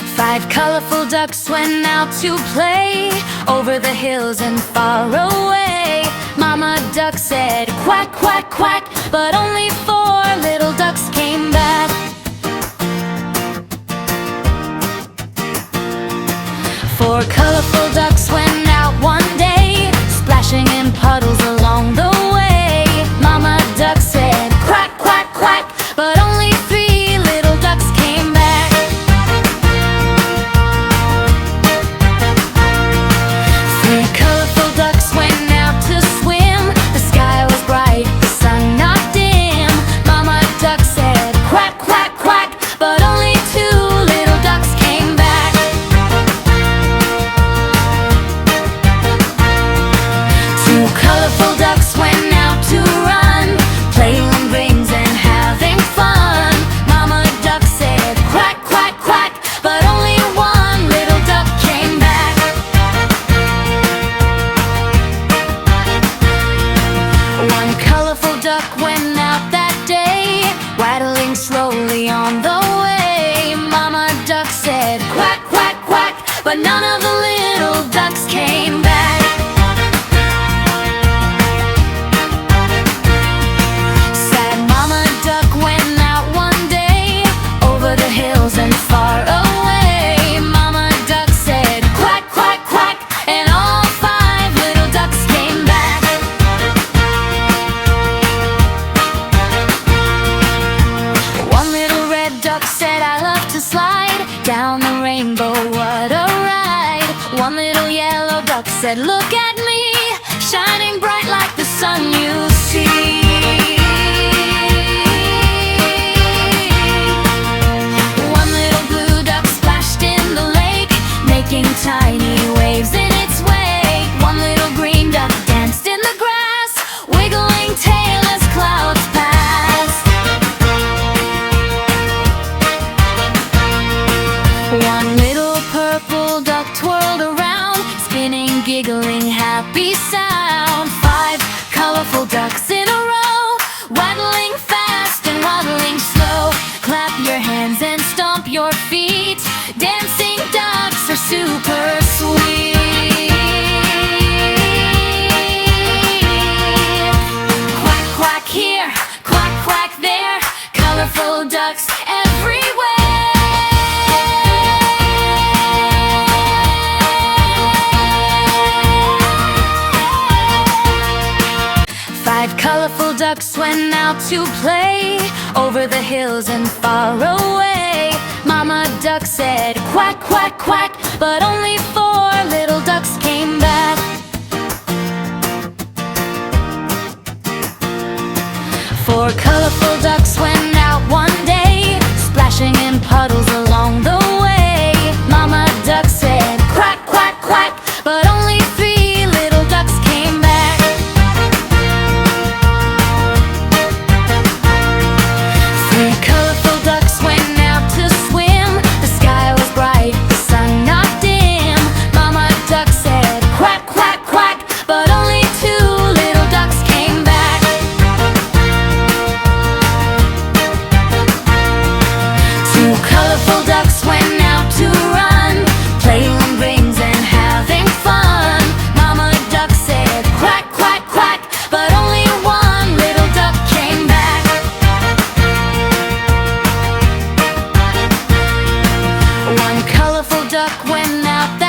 5 colorful ducks went out to play over the hills and far away. Mama duck said quack, quack, quack, but only 4 little ducks came back. 4 colorful ducks went out one day, splashing in puddles along the way. Mama duck said quack, quack, quack, but only 3 little ducks came back. 3 colorful ducks went out to swim. The sky was bright, the sun not dim. Mama duck said quack, quack, quack, but only 2 little ducks came back. 2 colorful ducks went out to run, playing rings and having fun. Mama duck said quack, quack, quack, but only 1 little duck came back. 1 colorful duck went out that day, waddling slowly on the way. Mama duck said quack, quack, quack, but none of the little ducks came back. Sad Mama duck went out one day over the hills and far away. Mama duck said quack, quack, quack, and all 5 little ducks came back. 1 little red duck said I love to slide down the rainbow, what a ride. 1 little yellow duck said look at me, shining bright like the sun you see. 1 little blue duck splashed in the lake, making tiny waves in its wake. 1 little green duck danced in the grass, wiggling tail as clouds passed. 1 little purple duck twirled around, spinning, giggling, happy sound. 5 colorful ducks in a row, waddling fast and waddling slow. Clap your hands and stomp your feet, dancing ducks are super sweet. Quack, quack here, quack, quack there, colorful ducks everywhere. 5 colorful ducks went out to play over the hills and far away. Mama duck said quack, quack, quack, but only 4 little ducks came back. 4 colorful ducks went out one day, splashing in puddles along the way. Mama duck said quack, quack, quack, but only 3 little ducks came back. 3 colorful ducks went out to swim. The sky was bright, the sun not dim. Mama duck said quack, quack, quack, but only 2 little ducks came back. 2 colorful ducks went out to run, playing rings and having fun. Mama duck said quack, quack, quack, but only 1 little duck came back. 1 colorful duck went out that